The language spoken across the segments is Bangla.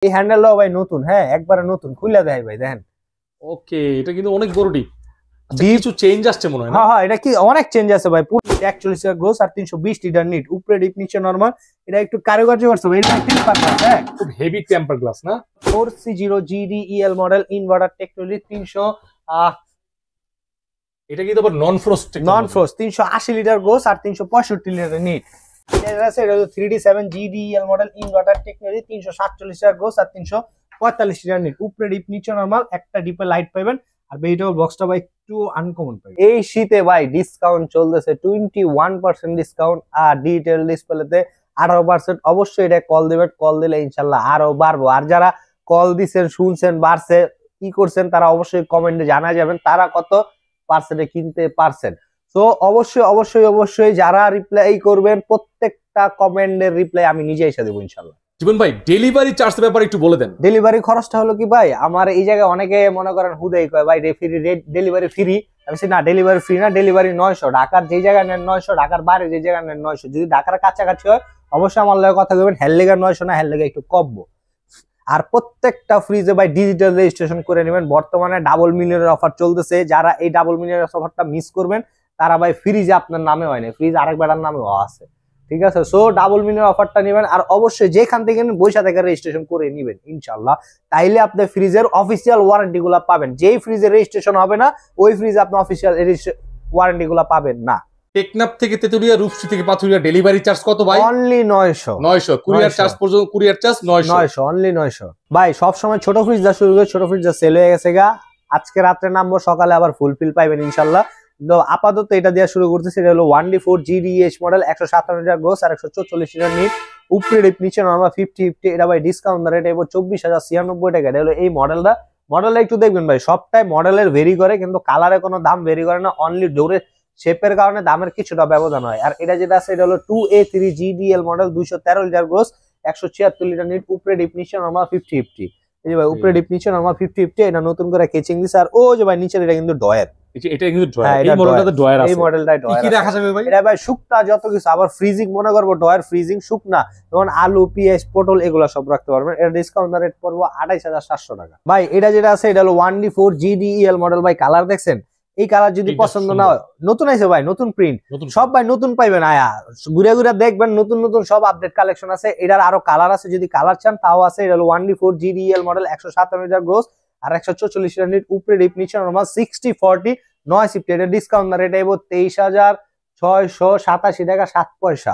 এই হ্যান্ডেলটাও ভাই নতুন, হ্যাঁ একবারে নতুন, খুলে দেয় ভাই দেখেন। ওকে, এটা কিন্তু অনেক বড় ডিপ। কিছু চেঞ্জ আসছে মনে হয় না? হ্যাঁ হ্যাঁ, এটা কি অনেক চেঞ্জ আছে ভাই। পুরো 41 লিটার গ্রোস আর 320 লিটার নিট, উপরে ডিপ নিচে নরমাল। এটা একটু কারুকার্য করছে ভাই, এটা টেম্পার গ্লাস, হ্যাঁ খুব হেভি টেম্পার গ্লাস না? 4C0 GDEL model inverter technology 300 এটা কিন্তু আবার নন ফ্রস্ট। 380 লিটার গ্রোস আর 365 লিটার নিট। এটা আছে, এটা হলো 3D7 GDEL model inverter technology 347 litre gross আর 345 লিটার নিট, উপরে ডিপ নিচে নরমাল। একটা ডিপে লাইট পাবেন আর ভেজিটেবল বক্সটা ভাই একটু আনকমন পাবেন। এই শীতে ভাই ডিসকাউন্ট চলতেছে 21% ডিসকাউন্ট, আর ডিজিটাল ডিসপ্লেতে 18%। অবশ্যই এটা কল দিবেন, কল দিলে ইনশাল্লাহ আরো বাড়বো। আর যারা কল দিচ্ছেন, শুনছেন, বাড়ছে, কি করছেন তারা অবশ্যই কমেন্টে জানা যাবেন তারা কত পার্সেন্টে কিনতে পারছেন। তো অবশ্যই অবশ্যই অবশ্যই যারা রিপ্লাই করবেন প্রত্যেকটা কমেন্টের রিপ্লাই আমি নিজে এসে দেবো ইনশাল্লাহ। জীবন ভাই, ডেলিভারি চার্জের ব্যাপারে একটু বলে দেন। ডেলিভারি খরচটা হলো কি ভাই, আমার এই জায়গায় অনেকে মনে করেন হুদাই কয় ভাই ডেলিভারি ফ্রি। আমি না, ডেলিভারি ফ্রি না, ডেলিভারি 900। ঢাকার যে জায়গায় নেন 900, ঢাকার বাইরে যে জায়গায় নেন 900। যদি ঢাকার কাছাকাছি হয় অবশ্যই আমার লগে কথা বলবেন, হেললেগার 900 না, হেললেগা একটু কমবো। আর প্রত্যেকটা ফ্রিজে ভাই ডিজিটাল রেজিস্ট্রেশন করে নেবেন। বর্তমানে ডাবল মিলিয়নের অফার চলতেছে, যারা এই ডাবল মিলিয়নের অফারটা মিস করবেন তারা ভাই ফ্রিজে আপনার নামে হয় না, ফ্রিজ আরেক বেটার নামে আছে, ঠিক আছে? সো ডাবল মিলিয়নের অফারটা নেবেন, আর অবশ্যই যেখান থেকে বৈশা থেকে রেজিস্ট্রেশন করে নেবেন ইনশাল্লাহ। তাইলে আপনি ফ্রিজের অফিসিয়াল ওয়ারেন্টি গুলা পাবেন। যেই ফ্রিজের রেজিস্ট্রেশন হবে না ওই ফ্রিজে আপনি অফিসিয়াল ওয়ারেন্টি গুলা পাবেন না। টেকনাফ থেকে তেতুলিয়া, রূপসী থেকে পাথুরিয়া ডেলিভারি চার্জ কত ভাই? অনলি 900। 900 কুরিয়ার চার্জ পর্যন্ত, কুরিয়ার চার্জ 900 অনলি 900। ভাই সব সময় ছোট ফ্রিজ যা শুরু করে, ছোট ফ্রিজ যা সেল হয়ে গেছে গা, আজকে রাত্রে নামবো, সকালে আবার ফুলফিল পাইবেন ইনশাল্লাহ। তো আপাতত এটা দিয়ে শুরু করতেছি। এটা হলো 1D4 GDH model, 157 litre gross আর 144 লিটার নিট, উপরে ডিপ নিচে নরমাল 50-50। এটা ভাই ডিসকাউন্ট রেট এবার 24,096 টাকা। এটা হলো এই মডেলটা একটু দেখবেন ভাই, সবটাই মডেলের ভেরি করে, কিন্তু কালারে কোনো দাম ভেরি করে না, অনলি ডোরে শেপের কারণে দামের কিছুটা ব্যবধান হয়। আর এটা যেটা আছে এটা হলো 2A3 GDL model, 213 litre gross, 176 litre net, উপরে ডিপ নিচে নরমাল 50-50। এই যে ভাই উপরে ডিপ নিচে নরমাল 50-50। এটা নতুন করে কেচিং দিছে। আর ও যে ভাই নিচের এটা কিন্তু ডয়ার, এটা কিন্তু ড্রয়ার। এই মডেলটাতে ড্রয়ার আছে। এই মডেলটাই ড্রয়ার। কি রাখা যাবে ভাই? এটা ভাই শুকনা যত কিছু, আবার ফ্রিজিং মনে করবো ড্রয়ার ফ্রিজিং শুকনা, যেমন আলু, পেঁয়াজ, পটল এগুলা সব রাখতে পারবেন। এটা ডিসকাউন্ট রেট পড়বো 28,700 টাকা। ভাই এটা যেটা আছে এটা হলো 1D4 GDEL মডেল। ভাই কালার দেখছেন, এই কালার যদি পছন্দ না হয়, নতুন আইছে ভাই, নতুন প্রিন্ট সব ভাই নতুন পাইবেন। আয়া ঘুরে ঘুরে দেখবেন, নতুন নতুন সব আপডেট কালেকশন আছে। এটার আরো কালার আছে, যদি কালার চান তাও আছে। এটা হলো 1D4 GDEL model, 157 litre gross আর 144 লিটার নিট, উপরে ডিপ নিচে নরমাল 60-40 9 শিফট। এটা ডিসকাউন্ট রেট আইবো 23,687 টাকা 7 পয়সা।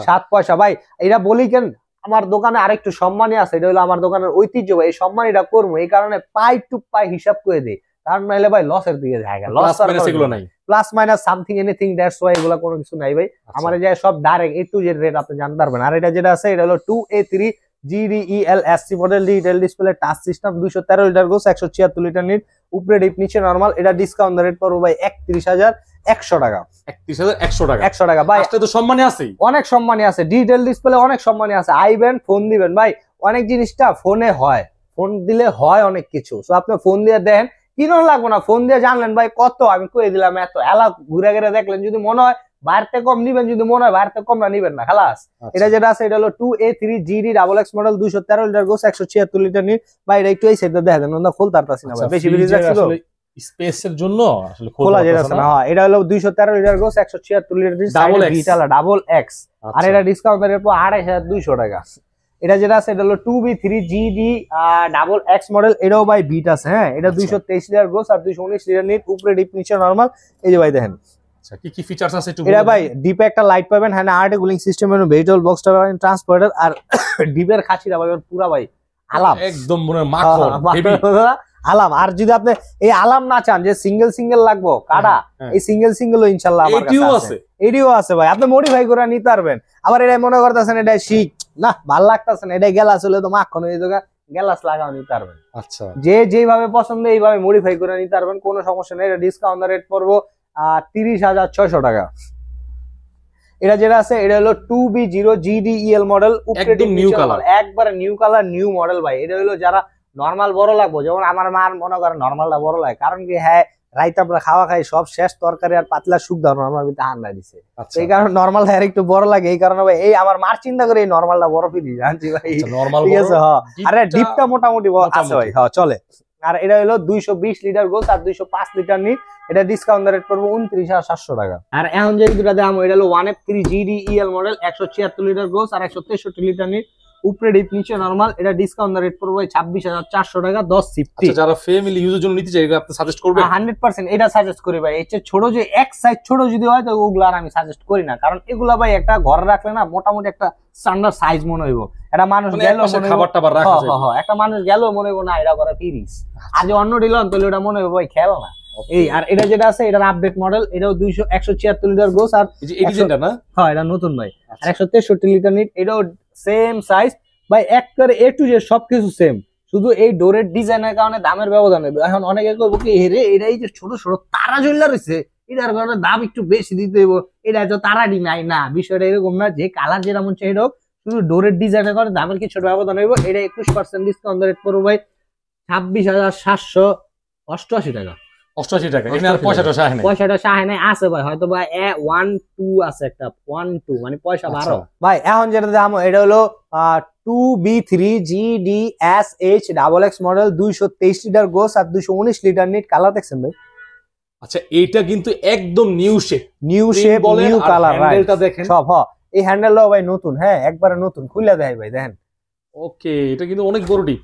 7 পয়সা ভাই। এটা বলি কেন, আমার দোকানে আরেকটু সম্মানী আছে, এটা হলো আমার দোকানের ঐতিহ্য ভাই। এই সম্মান এটা করবো, এই কারণে পাই টু পাই হিসাব করে দিই, কারণ নাইলে ভাই লসের দিকে জায়গা, লস এগুলো নাই, plus minus something anything that's why, এগুলা কোনো কিছু নাই ভাই। আমার যায় সব direct A to Z rate আপনি জানতে পারবেন। আর এটা যেটা আছে এটা হলো 2A3 GDEL SC model, digital display, touch system, 213 litre gross, 176 litre net, উপরে ডিপ নিচে নরমাল। এটা ডিসকাউন্ট রেট পড়বো ভাই 31,100 টাকা। 31,100 টাকা। 100 টাকা ভাই। এটা তো সম্মানী আছে, অনেক সম্মানী আছে, ডিজিটাল ডিসপ্লে অনেক সম্মানী আছে। আইবেন, ফোন দিবেন ভাই, অনেক জিনিসটা ফোনে হয়, ফোন দিলে হয় অনেক কিছু। তো আপনি ফোন দিয়ে দেন, কিনো লাগবো না, ফোন দিয়ে জানলেন ভাই কত, আমি কয়ে দিলাম এত, এলা ঘুরে ঘুরে দেখলেন, যদি মনে হয় বাইরে কম নিবেন, যদি মনে হয় বাইরে কম না নিবেন না, খালাস। এটা যেটা আছে এটা হলো 2A3 GDXX model, 213 litre gross, 176 litre net. ভাই এটা একটু এই সাইডে দেখা দেন, আমরা ফুল তারতাছি না ভাই, বেশি বেশি যাচ্ছে তো স্পেসের জন্য আসলে খোলা যেতেছে না। এটা হলো 213 litre gross, 176 litre net, double X. আর এটা ডিসকাউন্ট রেট পড়বে 28,200 টাকা। এটা যেটা আছে এটা হলো 2B3 GDXX মডেল, এটাও ভাই বিট আছে, হ্যাঁ। এটা 223 লিটার গ্রোস আর 219 লিটার নিট, উপরে ডিপ নিচে নরমাল। এই যে ভাই দেখেন, আচ্ছা কি কি ফিচারস আছে একটু এটা ভাই ডিপে একটা লাইট পাবেন, হ্যাঁ, আর্টে কুলিং সিস্টেম এবং ভেজিটেবল বক্সটা পাবেন, ট্রান্সপোর্টার। আর ডিপের খাসিটা পাবেন পুরা ভাই আলাম, একদম মনে মাখন হেভি আলাম। আর যদি আপনি এই আলাম না চান, যে সিঙ্গেল সিঙ্গেল লাগবো কাটা, এই সিঙ্গেল সিঙ্গেলও ইনশাআল্লাহ আমার কাছে আছে, এডিও আছে ভাই, আপনি মডিফাই করে নিতে পারবেন। আবার এটা মনে করতেছেন এটা শিক না, ভালো লাগতেছে না, এটা গ্যালাস হলে তো মাখন এই জায়গা গ্যালাস লাগাও নিতে পারবেন। আচ্ছা, যে যেভাবে পছন্দ এইভাবে মডিফাই করে নিতে পারবেন, কোনো সমস্যা নেই। এটা ডিসকাউন্ট রেট পড়বো 30,600 টাকা। এটা যেটা আছে এটা হলো 2B0 GDEL মডেল, একদম নিউ কালার, একবারে নিউ কালার, নিউ মডেল ভাই। এটা হলো যারা নরমাল বড় লাগবো, যেমন আমার মার মনে করেন নরমালটা বড় লাগে, কারণ কি, হ্যাঁ রাইতে আমরা খাওয়া খাই সব শেষ, তরকারি আর পাতলা শুক দাও নরমাল ভিতরে হান্ডা দিছে। আচ্ছা এই কারণে নরমাল আর একটু বড় লাগে, এই কারণে ভাই এই আমার মার চিন্তা করে এই নরমালটা বড় ফিরি জানছি ভাই। নরমাল ঠিক আছে হ্যাঁ, আরে ডিপটা মোটামুটি আছে মোটামুটি। ভাই, হ্যাঁ চলে। আর এটা হলো 220 লিটার গোস আর 205 লিটার নিট, এটা ডিসকাউন্ট রেট পড়বে 29,700 টাকা। আর এখন যে দুটা দাম এটা হলো 1F3 GDEL model 176 litre gross আর 163 লিটার নিট, উপরে ডিপ নিচে নরমাল, এটা ডিসকাউন্ট রেট পড়বে 26,400 টাকা 10 সিফটি। আচ্ছা যারা ফ্যামিলি ইউজের জন্য নিতে চাই আপনি সাজেস্ট করবেন? 100% এটা সাজেস্ট করি ভাই। এর চেয়ে ছোট যে এক সাইজ ছোট যদি হয় তো ওগুলো আর আমি সাজেস্ট করি না, কারণ এগুলা ভাই একটা ঘরে রাখলে না মোটামুটি একটা স্ট্যান্ডার্ড সাইজ মনে হইব, এটা মানুষ মানে গেল একপাশে খাবার টাবার রাখা যায়। একটা মানুষ গেল মনে হইব না এটা করে 30, আর যে অন্য ডিলন তাহলে ওটা মনে হইব ভাই খেল না। এই আর এটা যেটা আছে এটার আপডেট মডেল, এটাও 176 লিটার গোস আর এই যে এডিশনটা না, হ্যাঁ এটা নতুন ভাই, আর 163 লিটার নিট, এটাও সেম সাইজ ভাই, একবারে এ টু জেড সবকিছু সেম, শুধু এই ডোরের ডিজাইনের কারণে দামের ব্যবধান হবে। এখন অনেকে কইব কি হেরে এটাই যে ছোট ছোট তারা জ্বললা রয়েছে এটার কারণে দাম একটু বেশি দিতে হইব, এটা তো তারাডি নাই না, বিষয়টা এরকম না, যে কালার যেটা মন চাই হোক, শুধু ডোরের ডিজাইনের কারণে দামের কিছু ব্যবধান হইব। এটা 21% ডিসকাউন্ট রেট পড়বে ভাই 26,788 টাকা। 88 টাকা। এখানে আর পয়সাটা সাহে নাই, পয়সাটা সাহে নাই আছে ভাই, হয়তো ভাই 1-2 আছে একটা 1-2 মানে পয়সা 12 ভাই। এখন যেটা দাম এটা হলো 2B3 GDSH XX model 223 litre gross আর 219 লিটার নিট, কালার দেখছেন ভাই? আচ্ছা এইটা কিন্তু একদম new shape, new shape new colour, হ্যান্ডেলটা দেখেন সব হ্যাঁ, এই হ্যান্ডেলটাও ভাই নতুন, হ্যাঁ একবারে নতুন, খুলে দেয় ভাই দেখেন। ওকে এটা কিন্তু অনেক বড় ডিপ,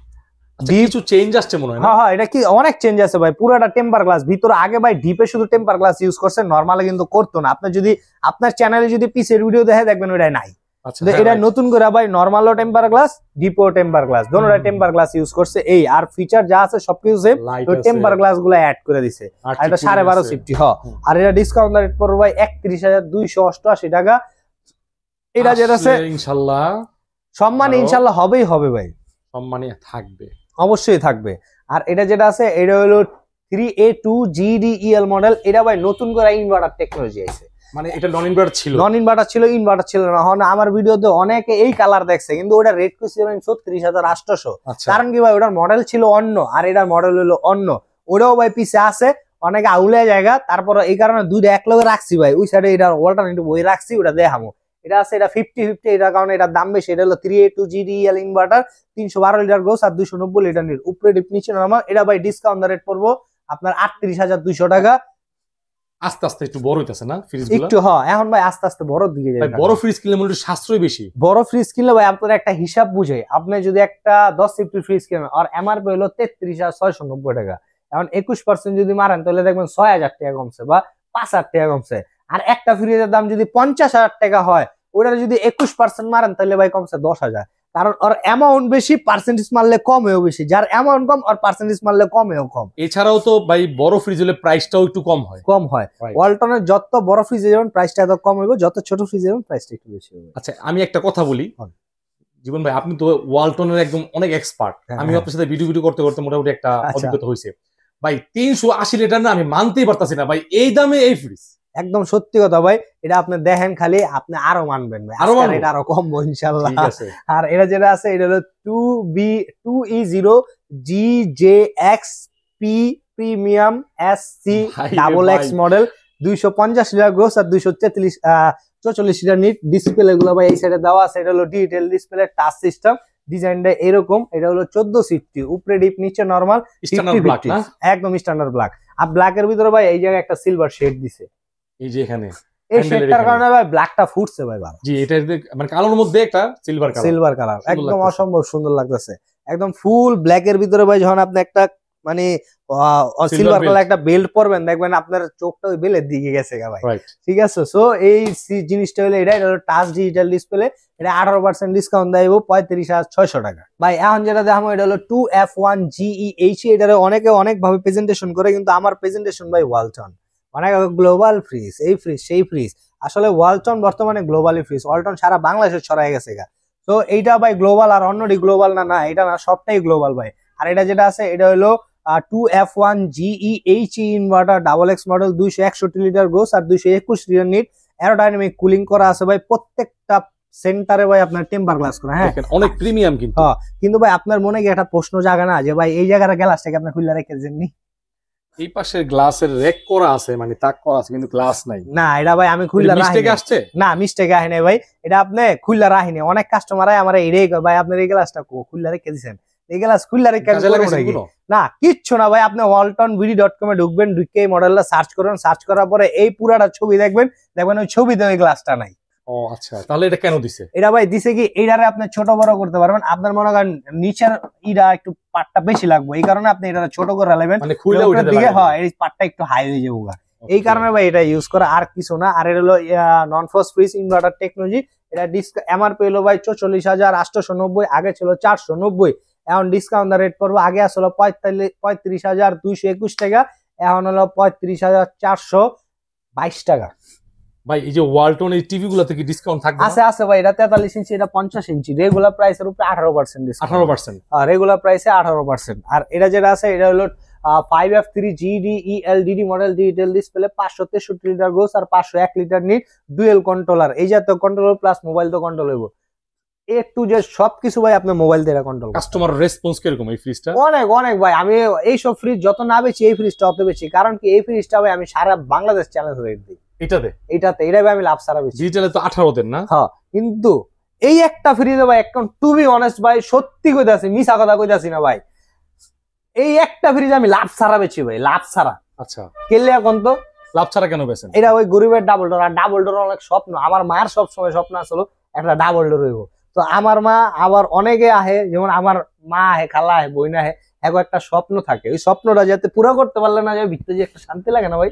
কিছু চেঞ্জ আসছে মনে হয় না? হ্যাঁ হ্যাঁ এটা কি অনেক চেঞ্জ আছে ভাই, পুরোটা টেম্পার গ্লাস ভিতরে, আগে ভাই ডিপে শুধু টেম্পার গ্লাস ইউজ করছে, নরমালে কিন্তু করতো না। আপনি যদি আপনার চ্যানেলে যদি পিসের ভিডিও দেখে দেখবেন ওটাই নাই। আচ্ছা এটা নতুন করে ভাই নরমালও টেম্পার গ্লাস ডিপো টেম্পার গ্লাস দোনোটা টেম্পার গ্লাস ইউজ করছে, এই আর ফিচার যা আছে সবকিছু সেম, তো টেম্পার গ্লাস গুলো অ্যাড করে দিছে। আর এটা 12.5 সিফটি হ, আর এটা ডিসকাউন্ট রেট পড়বে ভাই 31,288 টাকা। এটা যেটা আছে ইনশাআল্লাহ সম্মান ইনশাআল্লাহ হবেই হবে ভাই, সম্মানে থাকবে, অবশ্যই থাকবে। আর এটা যেটা আছে এটা হলো 3A2 GDEL মডেল, এটা ভাই নতুন করে ইনভার্টার টেকনোলজি আছে, মানে এটা নন ইনভার্টার ছিল, নন ইনভার্টার ছিল, ইনভার্টার ছিল না। এখন আমার ভিডিওতে অনেকে এই কালার দেখছে, কিন্তু ওটা রেট করছে 36,800। কারণ কি ভাই ওটার মডেল ছিল অন্য আর এটার মডেল হলো অন্য, ওটাও ভাই পিছে আছে অনেকে আউলে জায়গা, তারপর এই কারণে দুইটা এক লগে রাখছি ভাই, ওই সাইডে এটার অল্টারনেটিভ বই রাখছি, ওটা দেখামো। এটা আছে এটা 50-50, এটার কারণে এটার দাম বেশি। এটা হলো 3A2 GDEL inverter 312 litre gross আর 290 লিটার নিট, উপরে ডিপ নিচে নরমাল। এটা ভাই ডিসকাউন্ট রেট পড়বো আপনার 38,200 টাকা। আস্তে আস্তে একটু বড় হইতাছে না ফ্রিজগুলো একটু, হ্যাঁ এখন ভাই আস্তে আস্তে বড় দিকে যাবে। বড় ফ্রিজ কিনলে মনে হয় সাশ্রয় বেশি। বড় ফ্রিজ কিনলে ভাই আপনার একটা হিসাব বুঝে, আপনি যদি একটা 10 সিফটি ফ্রিজ কেনেন আর এমআরপি হলো 33,690 টাকা, এখন 21% যদি মারেন তাহলে দেখবেন 6,000 টাকা কমছে বা 5,000 টাকা কমছে। আর একটা ফ্রিজের দাম যদি 50,000 টাকা হয়, ওটার যদি 21% মারেন তাহলে ভাই কমছে 10,000, কারণ ওর অ্যামাউন্ট বেশি, পার্সেন্টেজ মারলে কমেও বেশি, যার অ্যামাউন্ট কম আর পার্সেন্টেজ মারলে কমেও কম। এছাড়াও তো ভাই বড় ফ্রিজ হলে প্রাইসটাও একটু কম হয়, ওয়ালটনের যত বড় ফ্রিজ যেমন প্রাইসটা এত কম হবে, যত ছোট ফ্রিজ যেমন প্রাইসটা একটু বেশি হবে। আচ্ছা আমি একটা কথা বলি জীবন ভাই, আপনি তো ওয়ালটনের একদম অনেক এক্সপার্ট, আমি আপনার সাথে ভিডিও করতে করতে মোটামুটি একটা অভিজ্ঞতা হয়েছে ভাই। 380 লিটার না, আমি মানতেই পারতাছি না ভাই এই দামে এই ফ্রিজ। একদম সত্যি কথা ভাই, এটা আপনি দেখেন খালি আপনি আরো মানবেন ভাই, এটা আরো কমবো ইনশাআল্লাহ। আর এটা যেটা আছে এটা হলো 2E0 GJXP premium SC XX model 250 litre gross আর 244 লিটার নিট। ডিসপ্লে গুলো ভাই এই সাইডে দেওয়া আছে, এটা হলো ডিজিটাল ডিসপ্লে টাচ সিস্টেম, ডিজাইনটা এরকম। এটা হলো 14 সিফটি, উপরে ডিপ নিচে নরমাল, একদম স্ট্যান্ডার্ড ব্ল্যাক। আর ব্ল্যাকের ভিতরে ভাই এই জায়গায় একটা সিলভার শেড দিছে, এই যে এখানে এই শেডটার কারণে ভাই ব্ল্যাকটা ফুটছে ভাই ভালো। জি এটা মানে কালোর মধ্যে একটা সিলভার কালার একদম অসম্ভব সুন্দর লাগতেছে, একদম ফুল ব্ল্যাকের ভিতরে ভাই। যখন আপনি একটা মানে সিলভার কালার একটা বেল্ট পরবেন দেখবেন আপনার চোখটা ওই বেলের দিকে গেছে ভাই, ঠিক আছে। সো এই জিনিসটা হলো এটা হলো টাচ ডিজিটাল ডিসপ্লে, এটা 18% ডিসকাউন্ট দেব 35,600 টাকা ভাই। এখন যেটা দেখাবো এটা হলো 2F1 GEH, এটারে অনেকে অনেক ভাবে প্রেজেন্টেশন করে, কিন্তু আমার প্রেজেন্টেশন ভাই ওয়ালটন, মানে গ্লোবাল ফ্রিজ, এই ফ্রিজ সেই ফ্রিজ। আসলে ওয়ালটন বর্তমানে গ্লোবালি ফ্রিজ, ওয়ালটন সারা বাংলাদেশে ছড়াই গেছে গা। তো এইটা ভাই গ্লোবাল, আর অন্যটি গ্লোবাল না, এটা না, সবটাই গ্লোবাল ভাই। আর এটা যেটা আছে এটা হলো 2F1 GEH inverter XX model 261 litre gross আর 221 লিটার নিট, অ্যারোডাইনামিক কুলিং করা আছে ভাই, প্রত্যেকটা সেন্টারে ভাই আপনার টেম্পার গ্লাস করা, হ্যাঁ অনেক প্রিমিয়াম। কিন্তু ভাই আপনার মনে কি একটা প্রশ্ন জাগে না যে ভাই এই জায়গার গ্লাসটাকে আপনি খুলে রেখেছেন নি? এই পাশে গ্লাসের রেক করা আছে, মানে তাক করা আছে, কিন্তু গ্লাস নাই। না এটা ভাই আমি খুললা মিস্টেক আসছে না, মিস্টেক আসে নাই ভাই, এটা আপনি খুললা রাখিনি। অনেক কাস্টমার আমার এটাই কয় ভাই আপনার এই গ্লাসটা খুললা রেখে দিছেন, এই গ্লাস খুললা রেখে না কিচ্ছু না ভাই। আপনি waltonbd.com এ ঢুকবেন, ঢুকে এই মডেলটা সার্চ করবেন, সার্চ করার পরে এই পুরাটা ছবি দেখবেন, দেখবেন ওই ছবিতে ওই গ্লাসটা নাই। ও আচ্ছা, তাহলে এটা কেন দিছে? এটা ভাই দিছে কি, এইটারে আপনি ছোট বড় করতে পারবেন, আপনার মনে করেন নিচের ইটা একটু পাটটা বেশি লাগবে, এই কারণে আপনি এটা ছোট করে নেবেন, মানে খুলে ওইটাতে দিকে হয় এই পাটটা একটু হাই হয়ে যাবে, এই কারণে ভাই এটা ইউজ করা, আর কিছু না। আর এটা হলো নন ফ্রস্ট ফ্রিজ ইনভার্টার টেকনোলজি। এটা এমআরপি হলো ভাই 44,890, আগে ছিল 490, এখন ডিসকাউন্ট রেট পড়বো, আগে আসলে 35,221 টাকা, এখন হলো 35,422 টাকা। ভাই এই যে ওয়ালটন এই টিভি গুলোতে কি ডিসকাউন্ট থাকবে? আছে আছে ভাই, এটা 43 ইঞ্চি, এটা 50 ইঞ্চি, রেগুলার প্রাইসের উপরে 18% ডিসকাউন্ট। 18%? রেগুলার প্রাইসে 18%। আর এটা যেটা আছে এটা হলো 5F3 GDELDD model, digital display, 563 litre gross আর 501 লিটার নিট, ডুয়েল কন্ট্রোলার। এই জাতীয় কন্ট্রোলার প্লাস মোবাইল তো কন্ট্রোল হইব, এ টু জেড সবকিছু ভাই আপনার মোবাইল দিয়ে কন্ট্রোল। কাস্টমার রেসপন্স কিরকম এই ফ্রিজটা? অনেক অনেক ভাই, আমি এইসব ফ্রিজ যত না বেশি এই ফ্রিজটা অত বেশি, কারণ কি এই ফ্রিজটা ভাই আমি সারা বাংলাদেশ চ্যালেঞ্জ রেট দিই এটাতে ভাই আমি লাভ সারা বেশি। ডিজিটালে তো 18 দেন না? হ্যাঁ, কিন্তু এই একটা ফ্রিজে ভাই একদম টু বি অনেস্ট ভাই, সত্যি কইতাছি, মিছা কথা কইতাছি না ভাই, এই একটা ফ্রিজ আমি লাভ সারা বেশি ভাই, লাভ সারা। আচ্ছা, কেলে এখন তো লাভ ছাড়া কেন বেছেন? এটা ওই গরিবের ডাবল ডোর, আর ডাবল ডোর অনেক স্বপ্ন, আমার মায়ের সব সময় স্বপ্ন আসলো একটা ডাবল ডোর হইব। তো আমার মা আবার অনেকে আহে, যেমন আমার মা আহে, খালা আহে, বই না আহে, এখন একটা স্বপ্ন থাকে, ওই স্বপ্নটা যাতে পুরো করতে পারলে না যায়, ভিতরে যে একটা শান্তি লাগে না ভাই,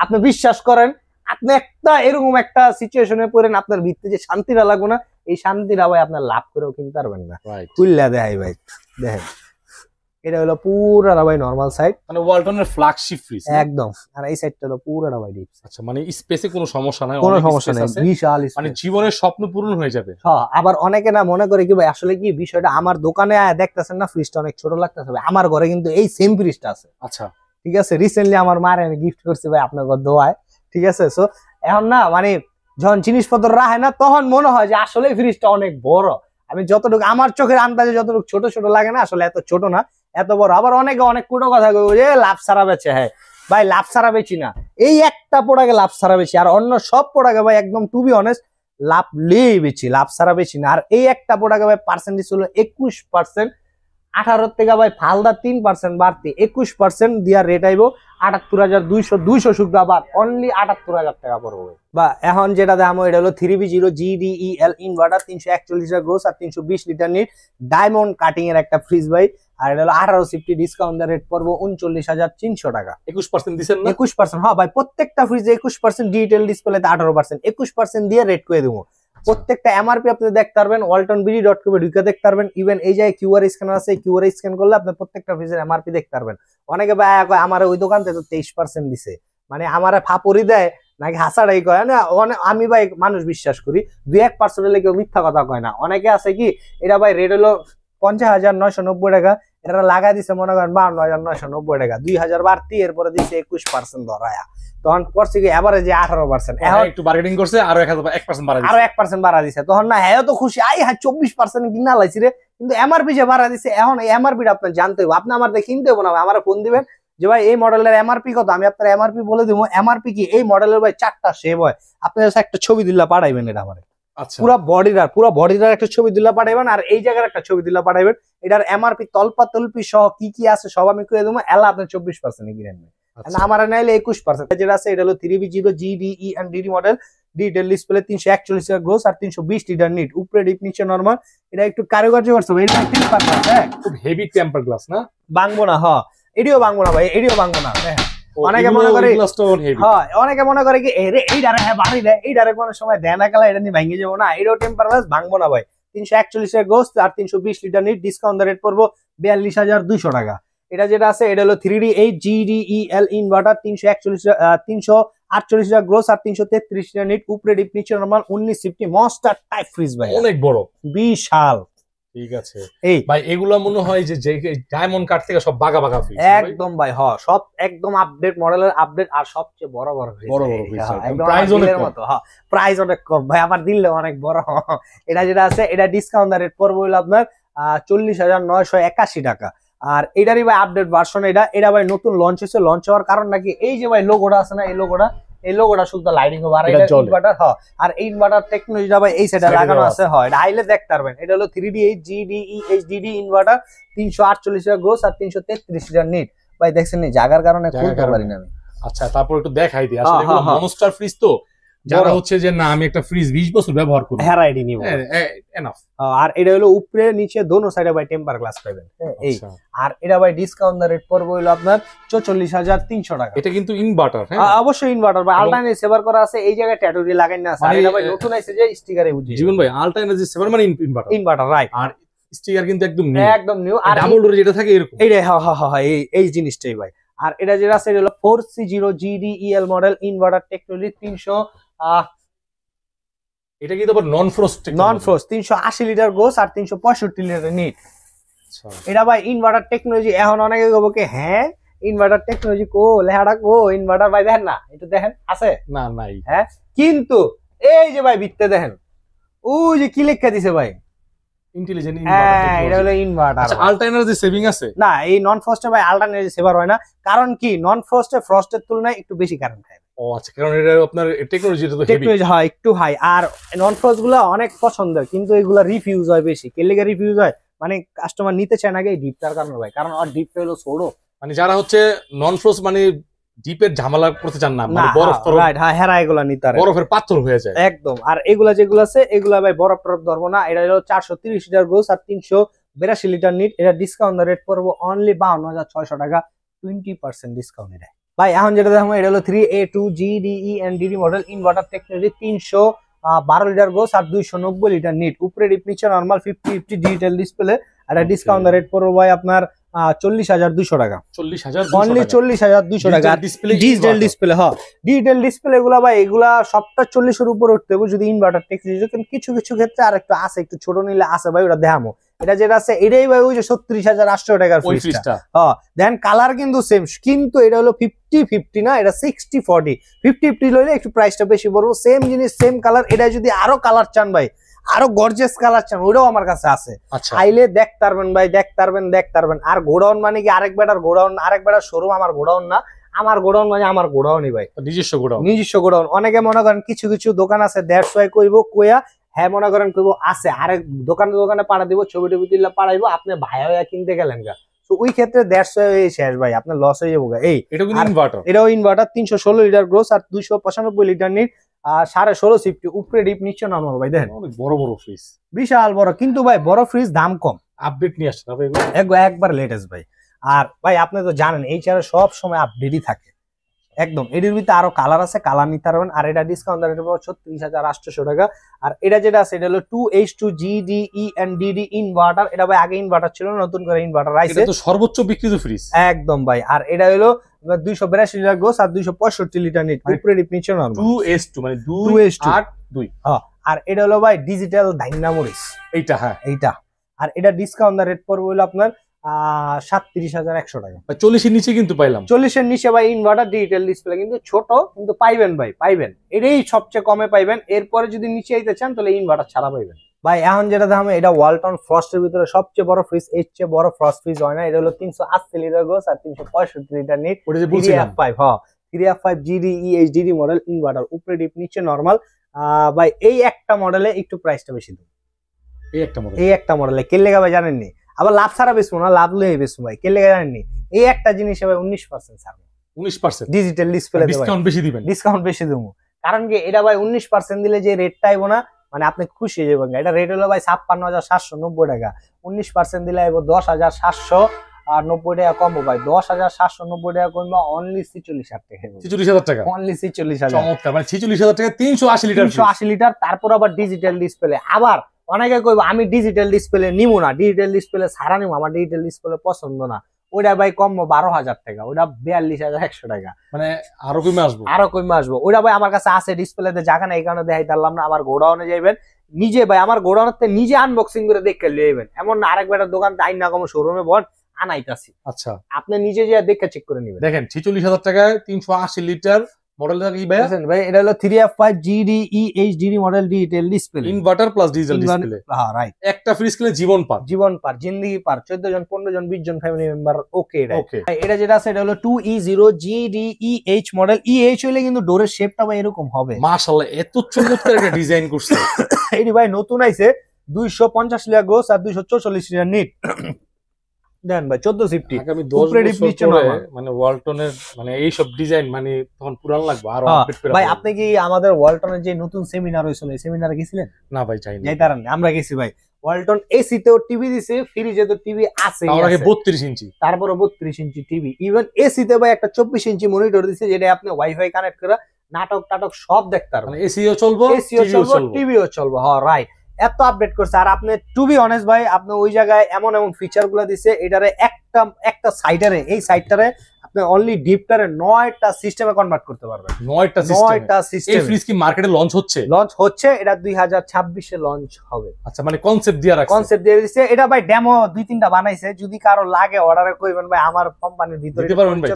আপনি বিশ্বাস করেন, আপনি একটা এরকম একটা সিচুয়েশনে পড়েন, আপনার ভিতরে যে শান্তিটা লাগবে না, এই শান্তিটা ভাই আপনার লাভ করেও কিনতে পারবেন না। খুললা দেখাই ভাই, দেখেন এটা হলো পুরাটা ভাই নরমাল সাইড, মানে ওয়ালটনের ফ্ল্যাগশিপ ফ্রিজ একদম। আর এই সাইডটা হলো পুরাটা ভাই ডিপ। আচ্ছা, মানে স্পেসে কোনো সমস্যা নাই, কোনো সমস্যা নাই, বিশাল, মানে জীবনের স্বপ্ন পূরণ হয়ে যাবে। হ্যাঁ, আবার অনেকে না মনে করে কি ভাই, আসলে কি বিষয়টা, আমার দোকানে দেখতেছেন না ফ্রিজটা অনেক ছোট লাগতেছে, আমার ঘরে কিন্তু এই সেম ফ্রিজটা আছে। আচ্ছা, ঠিক আছে, রিসেন্টলি আমার মারে আমি গিফট করছি ভাই আপনার ঘর দোয়ায়, ঠিক আছে। সো এখন না মানে যখন জিনিসপত্র রাখে না, তখন মনে হয় যে আসলে ফ্রিজটা অনেক বড়। আমি যতটুকু আমার চোখের আন্দাজে যতটুকু ছোট ছোট লাগে না, আসলে এত ছোট না, এত বড়। আবার অনেকে অনেক কুটো কথা কইবো যে লাভ সারা বেচে, হ্যাঁ ভাই লাভ সারা বেচি না, এই একটা প্রোডাক্টে লাভ সারা বেচি, আর অন্য সব প্রোডাক্টে ভাই একদম টু বি অনেস্ট লাভ লেই বেচি, লাভ সারা বেচি না। আর এই একটা প্রোডাক্টে ভাই পার্সেন্টেজ হলো 21%, 18 থেকে ভাই ফালদা 3% বাড়তি, 21% দিয়া রেট আইব 78,200 শুধু, আবার অনলি 78,000 টাকা পড়বে। বা এখন যেটা দাম এটা হলো 3B0 GDEL inverter, 341 litre gross আর 320 লিটার নিট, ডায়মন্ড কাটিং এর একটা ফ্রিজ ভাই। আর এটা হলো 1850 ডিসকাউন্ট রেট পড়বো 39,300 টাকা। 21% দিচ্ছেন না? 21%, হ্যাঁ ভাই, প্রত্যেকটা ফ্রিজে 21%, ডিজিটাল ডিসপ্লেতে 18%, 21% দিয়ে রেট করে দেবো। প্রত্যেকটা এমআরপি আপনি দেখতে পারবেন, waltonbd.com এ ঢুকে দেখতে পারবেন, ইভেন এই জায়গায় কিউআর স্ক্যানার আছে, কিউআর স্ক্যান করলে আপনি প্রত্যেকটা ফ্রিজের এমআরপি দেখতে পারবেন। অনেকে ভাই আমার ওই দোকান থেকে তো 23% দিছে, মানে আমার ফাপড়ি দেয় নাকি হাসাড়াই কয় না, আমি ভাই মানুষ বিশ্বাস করি, 2-1% হলে কেউ মিথ্যা কথা কয় না। অনেকে আছে কি এটা ভাই রেট হলো 50,990 টাকা, এটা লাগাই দিছে মনে করেন 52,990 টাকা, 2,000 বাড়তি, এরপরে দিচ্ছে 21% ধরায়া, তখন করছে কি এভারেজে 18%, এখন একটু বার্গেনিং করছে, আরো 1% বাড়া দিছে, আরো 1% বাড়া দিছে, তখন না হ্যাঁ তো খুশি, আই হ্যাঁ 24% কিনা লাইছি রে, কিন্তু এমআরপি যে বাড়া দিছে, এখন এই এমআরপিটা আপনার জানতে হবে, আপনি আমার দেখে কিনতে হবে না, আমার ফোন দিবেন যে ভাই এই মডেলের এমআরপি কত, আমি আপনার এমআরপি বলে দিব। এমআরপি কি এই মডেলের ভাই 4টা শেপ হয়, আপনি একটা ছবি দিলা পাঠাইবেন, এটা আমার পুরো বডিটার একটা ছবি দিলা পাঠাইবেন, আর এই জায়গার একটা ছবি দিলা পাঠাইবেন, এটার এমআরপি তলপা তলপি সহ কি কি আছে সব আমি কয়ে দেবো, এলা আপনি 24% কিনেন, আমার নাইলে 21%। যেটা আছে এটা হলো 3B0 GDELDD model, digital display, 341 litre gross আর 320 লিটার নিট, উপরে ডিপ নিচে নরমাল। এটা একটু কারুকার্য করছে, এটা খুব হেভি টেম্পার গ্লাস না, ভাঙবো না, হ্যাঁ এডিও ভাঙবো না ভাই, এডিও ভাঙবো না। অনেকে মনে করে, হ্যাঁ অনেকে মনে করে কি এই ডারে হ্যাঁ বাড়ি দেয়, এই ডারে কোনো সময় দেয় না, গেলা এটা নিয়ে ভেঙে যাবো না, এটাও টেম্পার গ্লাস, ভাঙবো না ভাই। 341 লিটার গ্রোস আর 320 লিটার নিট, ডিসকাউন্ট রেট পড়বো 42,200 টাকা। এটা যেটা আছে এটা হলো 3D8 GDEL inverter, 348 litre gross আর 333 লিটার নিট, উপরে ডিপ নিচে নরমাল, 1950 মনস্টার টাইপ ফ্রিজ ভাই, অনেক বড় বিশাল। ঠিক আছে ভাই, এগুলা মনে হয় যে ডায়মন্ড কাট থেকে সব বাগা বাগা ফ্রিজ একদম ভাই, হ্যাঁ সব একদম আপডেট মডেলের আপডেট, আর সবচেয়ে বড় বড় ফ্রিজ, প্রাইস অনেক কম, হ্যাঁ প্রাইস অনেক কম ভাই, আমার দিলে অনেক বড়। এটা যেটা আছে এটা ডিসকাউন্ট রেট পড়বে হলো আপনার 40,981 টাকা। আর এটারই ভাই আপডেট ভার্সন, এটা ভাই নতুন লঞ্চ হয়েছে। লঞ্চ হওয়ার কারণ নাকি এই যে ভাই লোগোটা আছে না, এই লোগোটা শুধু লাইটিং হবে। আর এটা ইনভার্টার, হ্যাঁ, আর এই ইনভার্টার টেকনোলজিটা ভাই এই সাইডে লাগানো আছে। হয় এটা আইলে দেখতে পারবেন। এটা হলো 3D8 GDE HDD inverter, 348 litre gross আর 333 লিটার নিট। ভাই দেখছেন নি জায়গার কারণে খুলতে পারি না আমি। আচ্ছা, তারপর একটু দেখাই দিই। আসলে এগুলো মনস্টার ফ্রিজ তো, যারা হচ্ছে যে না আমি একটা ফ্রিজ 20 বছর ব্যবহার করব, হ্যাঁ আইডি নিব এনাফ। আর এটা হলো উপরে নিচে দোনো সাইডে ভাই টেম্পার গ্লাস পাবেন। এই আর এটা ভাই ডিসকাউন্ট রেট পড়বে হলো আপনার 44,300 টাকা। এটা কিন্তু ইনভার্টার, হ্যাঁ অবশ্যই ইনভার্টার ভাই, আলট্রা এনার্জি সেভার করা আছে। এই জায়গায় ট্যাটুরি লাগাই না আছে। আর এটা ভাই নতুন আইছে যে স্টিকারে বুঝিয়ে জীবন ভাই, আলট্রা এনার্জি সেভার মানে ইনভার্টার রাইট। আর স্টিকার কিন্তু একদম নিউ। আর ডাবল ডোর যেটা থাকে এরকম, এইটাই হ্যাঁ এই জিনিসটাই ভাই। আর এটা যেটা আছে এটা হলো 4C0 GDEL model inverter technology 300। এটা কিন্তু আবার নন ফ্রস্ট 380 লিটার গোস আর 365 লিটার নিট। এটা ভাই ইনভার্টার টেকনোলজি। এখন অনেকে কইবো কি হ্যাঁ ইনভার্টার টেকনোলজি কো লেহাটা কো ইনভার্টার ভাই দেখেন না, একটু দেখেন আছে না নাই, হ্যাঁ কিন্তু এই যে ভাই ভিতরে দেখেন ওই যে কি লেখা দিছে ভাই, ইন্টেলিজেন্ট ইনভার্টার। এটা হলো ইনভার্টার। আচ্ছা, আলট্রা এনার্জি সেভিং আছে না, এই নন ফ্রস্টে ভাই আলট্রা এনার্জি সেভার হয় না। কারণ কি নন ফ্রস্টে ফ্রস্টের তুলনায় একটু বেশি কারেন্ট খায়। ও আচ্ছা, কারণ এটা আপনার টেকনোলজিটা তো হেভি, টেকনোলজি হয় একটু হাই। আর নন ফ্রস্ট গুলো অনেক পছন্দের, কিন্তু এগুলা রিফিউজ হয় বেশি। কেলেগা রিফিউজ হয় মানে কাস্টমার নিতে চায় না এই ডিপটার কারণে ভাই, কারণ আর ডিপটা হলো ছোড়ো। মানে যারা হচ্ছে নন ফ্রস্ট মানে ডিপের ঝামেলা করতে চান না, মানে বরফ রাইট, হ্যাঁ হেরা এগুলা নিতে পারে, বরফের পাথর হয়ে যায় একদম। আর এগুলা যেগুলো আছে এগুলা ভাই বরফ টরফ ধরবো না। এটা হলো 430 লিটার গ্রোস আর 382 লিটার নিট। এটা ডিসকাউন্ট রেট পড়বো অনলি 52,600 টাকা, 20% ডিসকাউন্ট। এটা ভাই এখন যেটা দেখো এটা হলো 3A2 GDE and DD model inverter technology 312 litre gross আর 290 লিটার নিট। উপরে ডিপ নিচে নরমাল 50/50 ডিজিটাল ডিসপ্লে। আর ডিসকাউন্ট রেট পড়বো ভাই আপনার 40,200 টাকা, অনলি 40,200 টাকা। ডিজিটাল ডিসপ্লে, হ্যাঁ ডিজিটাল ডিসপ্লে গুলা ভাই এগুলা সবটা 40-এর উপরে উঠতে হবে যদি ইনভার্টার টেকনোলজি। কিছু কিছু ক্ষেত্রে আর একটু আছে, একটু ছোট নিলে আছে ভাই, ওটা দেখামো। এটা যেটা আছে এটাই ভাই ওই যে 36,800 টাকার ফ্রিজটা। হ্যাঁ দেন কালার কিন্তু সেম, কিন্তু এটা হলো 50-50 না, এটা 60-40। 50-50 লইলে একটু প্রাইসটা বেশি পড়বো। সেম জিনিস সেম কালার। এটা যদি আরো কালার চান ভাই, আরো গর্জিয়াস কালার চান, ওটাও আমার কাছে আছে। আইলে দেখতে পারবেন ভাই, দেখতে পারবেন। আর গোডাউন মানে কি আরেক বেটার গোডাউন, আরেক বেটার শোরুম, আমার গোডাউন না। আমার গোডাউন মানে আমার গোডাউনই ভাই, নিজস্ব গোডাউন। অনেকে মনে করেন কিছু কিছু দোকান আছে 150 কইবো কইয়া হ্যাঁ মনে করেন কইবো আছে, আরেক দোকানে পাঠা দিব, ছবি টবি দিলে পাঠাইবো, আপনি ভাই হইয়া কিনতে গেলেন গা। তো ওই ক্ষেত্রে 150 শেষ ভাই, আপনার লস হয়ে যাবো। এই এটাও ইনভার্টার 316 লিটার গ্রোস আর 295 লিটার নিট। 16.5 সিফটি। উপরে ডিপ নিচে নরমাল। ভাই দেখেন বড় বড় ফ্রিজ, বিশাল বড়, কিন্তু ভাই বড় ফ্রিজ দাম কম, আপডেট নিয়ে আসছে একবার লেটেস্ট ভাই। আর ভাই আপনি তো জানেন এই চেয়ারে সব সময় আপডেটই থাকে একদম। এটির ভিতরে আরো কালার আছে, কালার নিতে পারবেন। আর এটা ডিসকাউন্ট রেট পড়বে 36,800 টাকা। আর এটা যেটা আছে এটা হলো 2H2 GDE and DD inverter. এটা ভাই আগে ইনভার্টার ছিল, নতুন করে ইনভার্টার আইছে। এটা তো সর্বোচ্চ বিক্রিত ফ্রিজ একদম ভাই। আর এটা হলো 282 লিটার গ্রোস আর 265 লিটার নিট। উপরে ডিপ নিচে নরমাল 2H2 মানে 2 হ্যাঁ। আর এটা হলো ভাই ডিজিটাল ডাইনামোরিস এইটা, হ্যাঁ এইটা। আর এটা ডিসকাউন্ট রেট পড়বে হলো আপনার 37,100 টাকা। 40-এর নিচে কিন্তু পাইলাম, 40-এর নিচে ভাই ইনভার্টার ডিজিটাল ডিসপ্লে, কিন্তু ছোট, কিন্তু পাইবেন ভাই, পাইবেন। এটাই সবচেয়ে কমে পাইবেন। এরপরে যদি নিচে আইতে চান তাহলে ইনভার্টার ছাড়া পাইবেন ভাই। এখন যেটা দাম, এটা ওয়ালটন ফ্রস্টের ভিতরে সবচেয়ে বড় ফ্রিজ, এর চেয়ে বড় ফ্রস্ট ফ্রিজ হয় না। এটা হলো 380 লিটার গ্রোস আর 365 litre NEET. 3F5 GDE HDD model inverter. উপরে ডিপ নিচে নরমাল। ভাই এই একটা মডেলে একটু প্রাইসটা বেশি দেব। এই একটা মডেলে কে লেগা ভাই জানেননি? আবার লাভ ছাড়া বেচবো না, লাভ লয়ে বেচবো ভাই। কে লেগা জানেননি? এই একটা জিনিস ভাই 19% ছাড়বো, 19% ডিজিটাল ডিসপ্লে ডিসকাউন্ট বেশি দিবেন, ডিসকাউন্ট বেশি দেবো। কারণ কি এটা ভাই 19% দিলে যে রেটটা আইবো না, মানে আপনি খুশি হয়ে যাবেন। এটা রেট হলো ভাই 56,790 টাকা। 19% দিলে আইবো 10,790 টাকা কমবো ভাই। 10,790 টাকা কমবো অনলি 46,000 টাকা। 46,000 টাকা, অনলি 46,000। চমৎকার। মানে 46,000 টাকা 380 লিটার, 380 লিটার। তারপর আবার ডিজিটাল ডিসপ্লে। আবার অনেকে কইবো আমি ডিজিটাল ডিসপ্লে নিবো না, ডিজিটাল ডিসপ্লে ছাড়া নিবো, আমার ডিজিটাল ডিসপ্লে পছন্দ না। ওইটা ভাই কমবো 12,000 টাকা, ওইটা 42,100 টাকা। মানে আরো কমে আসবো, ওইটা ভাই আমার কাছে আছে ডিসপ্লেতে, জায়গা না এই কারণে দেখাই পারলাম না। আমার গোডাউনে যাইবেন নিজে ভাই, আমার গোডাউনে নিজে আনবক্সিং করে দেখে লিয়েবেন। এমন না আরেক বেটার দোকান আইন না কম শোরুমে বল আনাইতাছি। আচ্ছা, আপনি নিজে যে দেখে চেক করে নিবেন। দেখেন 46,000 টাকায় 380 লিটার মডেলটা কি ভাই? বুঝছেন ভাই, এটা হলো 3F5 GDE HDD model digital display. Inverter plus digital display. হ্যাঁ রাইট। একটা ফ্রিজ কিনলে জীবন পার। জীবন পার, জিন্দেগি পার, 14 জন 15 জন 20 জন ফ্যামিলি মেম্বার ওকে এটা। ওকে। এটা যেটা আছে এটা হলো 2E0 GDEH মডেল। EH হইলে কিন্তু ডোরের শেপটা ভাই এরকম হবে। মাশাআল্লাহ এত চমৎকার একটা ডিজাইন করছে। এটি ভাই নতুন আইছে 250 লিটার গোস আর 244 লিটার নিট। দেন ভাই 14 সিফটি। আগামী 10 বছর পরে মানে ওয়ালটনের মানে এই সব ডিজাইন মানে তখন পুরান লাগবে আরো আপডেট করে। ভাই আপনি কি আমাদের ওয়ালটনের যে নতুন সেমিনার হইছিল এই সেমিনারে গেছিলেন? না ভাই যাইনি। যাইতারেন না, আমরা গেছি ভাই। ওয়ালটন এসি তেও টিভি দিছে, ফ্রিজে তো টিভি আছে, তার আগে 32 ইঞ্চি, তারপরে 32 ইঞ্চি টিভি। ইভেন এসি তে ভাই একটা 24 ইঞ্চি মনিটর দিছে, যেটা আপনি ওয়াইফাই কানেক্ট করে নাটক টাটক সব দেখতে পারবেন। মানে এসিও চলবো, টিভিও চলবো। হ্যাঁ রাইট, এত আপডেট করছে। আর আপনি টু বি অনেস্ট ভাই, আপনি ওই জায়গায় এমন এমন ফিচার গুলো দিছে, এটারে একটা সাইডারে, এই সাইডটারে আপনি অনলি ডিপটারে 9টা সিস্টেমে কনভার্ট করতে পারবেন। 9টা সিস্টেম। এই ফ্রিজ কি মার্কেটে লঞ্চ হচ্ছে? এটা 2026 এ লঞ্চ হবে। আচ্ছা, মানে কনসেপ্ট দিয়ে দিছে। এটা ভাই ডেমো 2-3টা বানাইছে, যদি কারো লাগে অর্ডারে কইবেন ভাই, আমার কোম্পানির ভিতরে দিতে পারবেন ভাই,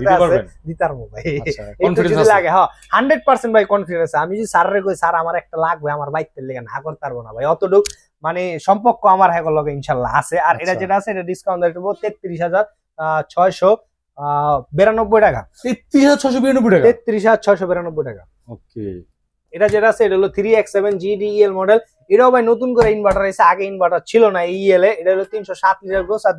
দিতে পারবো ভাই। আচ্ছা, কনফিডেন্স লাগে। হ্যাঁ 100% ভাই কনফিডেন্স। আমি যদি স্যাররে কই স্যার আমার একটা লাগবে, আমার বাইতে লেগে না করতে পারবো না ভাই, অতটুক মানে সম্পর্ক আমার হ্যাঁ লগে ইনশাআল্লাহ আছে। আর এটা যেটা আছে এটা ডিসকাউন্ট দিয়ে দেবো 33,692 টাকা। 33,692 টাকা। 33,692 টাকা। ওকে। এটা যেটা আছে এটা হলো 3X7 GDEL মডেল। এটাও ভাই নতুন করে ইনভার্টার এসে, আগে ইনভার্টার ছিল না EL এ। এটা হলো 307 লিটার গোস আর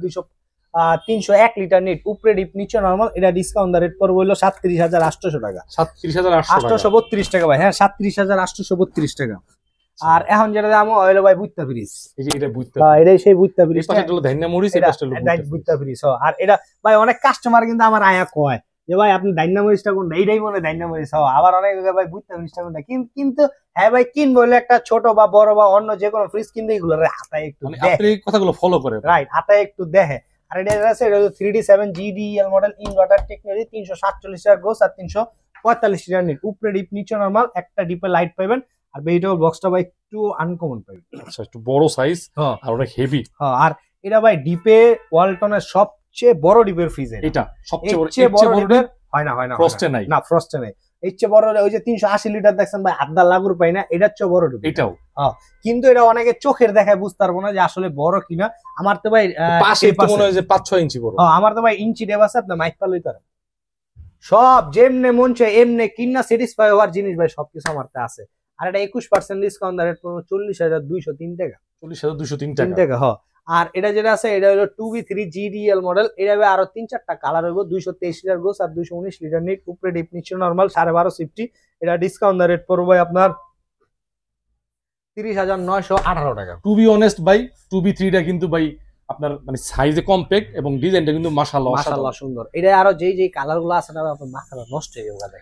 301 লিটার নিট, উপরে ডিপ নিচে নরমাল। এটা ডিসকাউন্ট রেট পড়বে হলো 37,800 টাকা। 37,832 টাকা ভাই। হ্যাঁ 37,832 টাকা। আর এখন যেটা দাম হলো ভাই বুইত্তা ফ্রিজ। এই যে এটা বুইত্তা, এটাই সেই বুইত্তা ফ্রিজ। এই পাশে হলো ধান্না মরিচ, এই পাশে হলো বুইত্তা ফ্রিজ। আর এটা ভাই অনেক কাস্টমার কিন্তু আমার আয়া কয় যে ভাই আপনি ধান্না মরিচটা কোনটা, এইটাই মনে ধান্না মরিচ। আবার অনেক ভাই বুইত্তা ফ্রিজটা কোনটা। কিন্তু হ্যাঁ ভাই কিনবো হলে একটা ছোট বা বড় বা অন্য যে কোনো ফ্রিজ কিনতে এগুলো হাতায় একটু আপনি কথাগুলো ফলো করে রাইট, হাতায় একটু দেখে। আর এটা আছে এটা হলো 3D7 GDEL model, inverter technology, 347 litre gross আর 345 লিটার নিট, উপরে ডিপ নিচে নরমাল। একটা ডিপে লাইট পাবেন। আর ভেজিটেবল বক্সটা ভাই একটু আনকমন পাবেন। আচ্ছা, একটু বড় সাইজ আর অনেক হেভি। হ্যাঁ, আর এটা ভাই ডিপে ওয়ালটনের সবচেয়ে বড় ডিপের ফ্রিজ। এটা সবচেয়ে বড় ডিপ। হয় না ফ্রস্টে নাই। না ফ্রস্টে নাই। এর চেয়ে বড় ওই যে 380 লিটার দেখছেন ভাই, আধা লাগুর পাই না, এটার চেয়ে বড় ডিপ এটাও। হ্যাঁ, কিন্তু এটা অনেকে চোখের দেখায় বুঝতে পারবো না যে আসলে বড় কিনা। আমার তো ভাই পাশে তো মনে হয় যে 5-6 ইঞ্চি বড়। হ্যাঁ, আমার তো ভাই ইঞ্চি ডেভ আছে, আপনি মাইক পালই তার সব যেমনে মন চায় এমনে কিনা স্যাটিসফাই হওয়ার জিনিস ভাই সবকিছু আমারতে আছে। আর এটা 21% ডিসকাউন্ট রেট পড়বে 40,203 টাকা। 40,203 টাকা। হ্যাঁ, আর এটা যেটা আছে এটা হলো 2B3 GDEL মডেল। এটা আরো 3-4টা কালার হইব। 223 লিটার গোস আর 219 লিটার নিট, উপরে ডিপ নিচে নরমাল, 12.5 সিফটি। এটা ডিসকাউন্ট রেট পড়বে আপনার 30,918 টাকা। টু বি অনেস্ট ভাই 2B3 টা কিন্তু ভাই আপনার মানে সাইজে কম্প্যাক্ট এবং ডিজাইনটা কিন্তু মাশাআল্লাহ সুন্দর। এটা আরো যেই কালার গুলো আছে না আপনার মাথাটা নষ্ট হয়ে যাবে।